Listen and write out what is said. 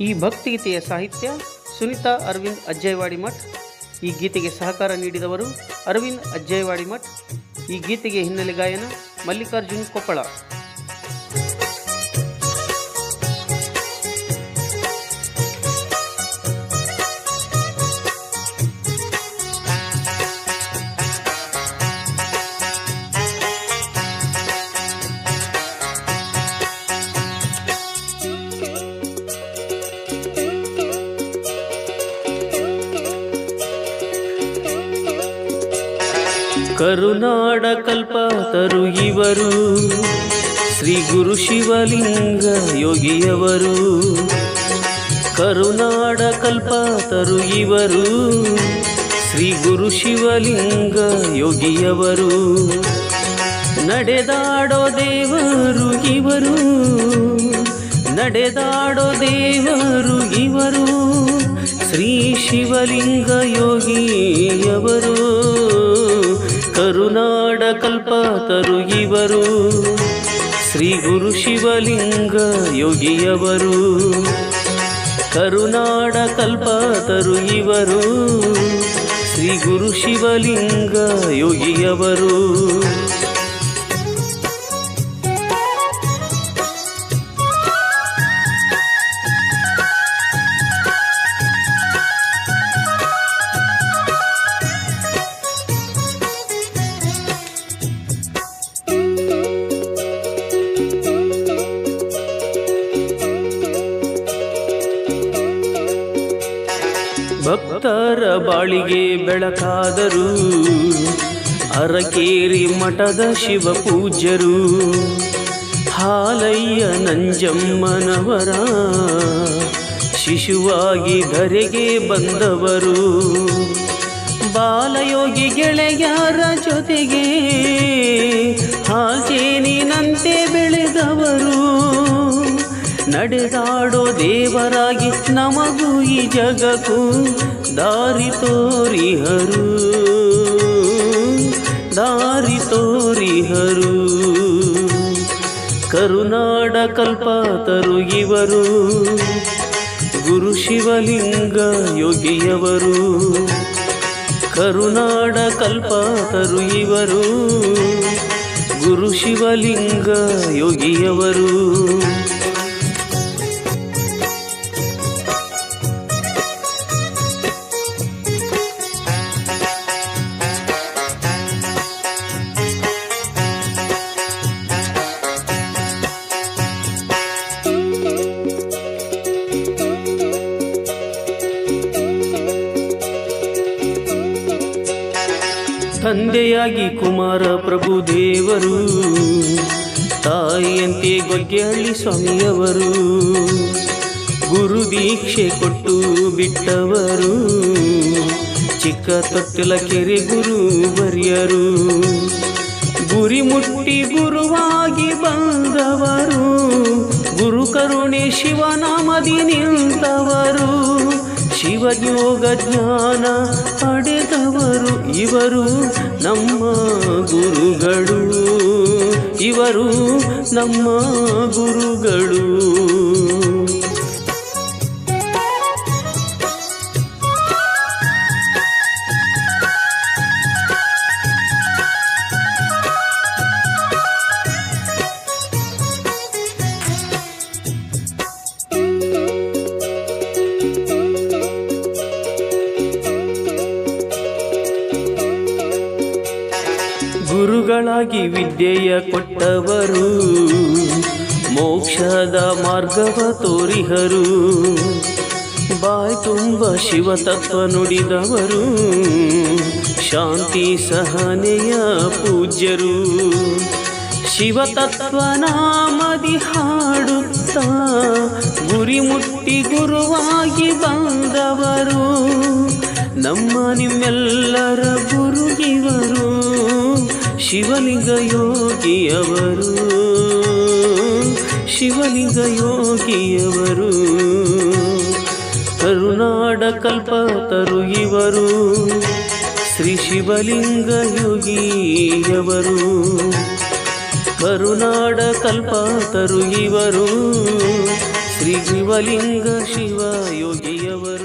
ಈ ಭಕ್ತಿಗೀತೆಯ ಸಾಹಿತ್ಯ ಸುನೀತಾ ಅರವಿಂದ್ ಅಜ್ಜಯವಾಡಿ ಮಠ್. ಈ ಗೀತೆಗೆ ಸಹಕಾರ ನೀಡಿದವರು ಅರವಿಂದ್ ಅಜ್ಜಯವಾಡಿ ಮಠ್. ಈ ಗೀತೆಗೆ ಹಿನ್ನೆಲೆ ಗಾಯನ ಮಲ್ಲಿಕಾರ್ಜುನ್ ಕೊಪ್ಪಳ. ಕರುನಾಡ ಕಲ್ಪತರು ಇವರು, ಶ್ರೀ ಗುರು ಶಿವಲಿಂಗ ಯೋಗಿಯವರು. ಕರುನಾಡ ಕಲ್ಪತರು ಇವರು, ಶ್ರೀ ಗುರು ಶಿವಲಿಂಗ ಯೋಗಿಯವರು. ನಡೆದಾಡೋ ದೇವರು ಇವರು, ನಡೆದಾಡೋ ದೇವರು ಇವರು, ಶ್ರೀ ಶಿವಲಿಂಗ ಯೋಗಿಯವರು. ಕರುನಾಡ ಕಲ್ಪತರು ಇವರು, ಶ್ರೀ ಗುರು ಶಿವಲಿಂಗ ಯೋಗಿಯವರು. ಕರುನಾಡ ಕಲ್ಪತರು ಇವರು, ಶ್ರೀ ಗುರು ಶಿವಲಿಂಗ ಯೋಗಿಯವರು. ಭಕ್ತರ ಬಾಳಿಗೆ ಬೆಳಕಾದರು, ಅರಕೇರಿ ಮಠದ ಶಿವ ಪೂಜ್ಯರು. ಹಾಲಯ್ಯ ನಂಜಮ್ಮನವರ ಶಿಶುವಾಗಿ ಧರೆಗೆ ಬಂದವರು. ಬಾಲಯೋಗಿ ಗೆಳೆಯರ ಜೊತೆಗೆ ಹಾಲ್ಚೇನಿನಂತೆ ಬೆಳೆದವರು. ನಡೆದಾಡೋ ದೇವರಾಗಿ ನಮಗೂ ಈ ಜಗಕ್ಕೂ ದಾರಿ ತೋರಿಹರು, ದಾರಿ ತೋರಿಹರು. ಕರುನಾಡ ಕಲ್ಪತರು ಇವರು, ಗುರು ಶಿವಲಿಂಗ ಯೋಗಿಯವರು. ಕರುನಾಡ ಕಲ್ಪತರು ಇವರು, ಗುರು ಶಿವಲಿಂಗ ಯೋಗಿಯವರು. ತಂದೆಯಾಗಿ ಕುಮಾರ ಪ್ರಭು ದೇವರು, ತಾಯಿಯಂತೆ ಗೊಗ್ಗೆಹಳ್ಳಿ ಸ್ವಾಮಿಯವರು. ಗುರು ದೀಕ್ಷೆ ಕೊಟ್ಟು ಬಿಟ್ಟವರು, ಚಿಕ್ಕ ತೊಟ್ಟಲ ಕೆರೆ ಗುರು ಬರಿಯರು. ಗುರಿ ಮುಟ್ಟಿ ಗುರುವಾಗಿ ಬಂದವರು, ಗುರು ಕರುಣೆ ಶಿವನಾಮದಿ ನಿಂತವರು. ಶಿವಯೋಗ ಜ್ಞಾನ ಪಡೆದವರು ಇವರು ನಮ್ಮ ಗುರುಗಳು, ಇವರು ನಮ್ಮ ಗುರುಗಳು. ಗುರುಗಳಾಗಿ ವಿದ್ಯೆಯ ಕೊಟ್ಟವರು, ಮೋಕ್ಷದ ಮಾರ್ಗವ ತೋರಿಹರು. ಬಾಯ್ ತುಂಬ ಶಿವತತ್ವ ನುಡಿದವರು, ಶಾಂತಿ ಸಹನೆಯ ಪೂಜ್ಯರು. ಶಿವತತ್ವ ನಾಮದಿ ಹಾಡುತ್ತಾ ಗುರಿ ಮುಟ್ಟಿ ಗುರುವಾಗಿ ಬಂದವರು. ನಮ್ಮ ನಿಮ್ಮೆಲ್ಲರ ಗುರು ಇವರು, ಶಿವಲಿಂಗ ಯೋಗಿಯವರು, ಶಿವಲಿಂಗ ಯೋಗಿಯವರು. ಕರುನಾಡ ಕಲ್ಪತರು ಇವರು, ಶ್ರೀ ಶಿವಲಿಂಗ ಯೋಗಿಯವರು. ಕರುನಾಡ ಕಲ್ಪತರು ಇವರು, ಶ್ರೀ ಶಿವಲಿಂಗ ಶಿವ ಯೋಗಿಯವರು.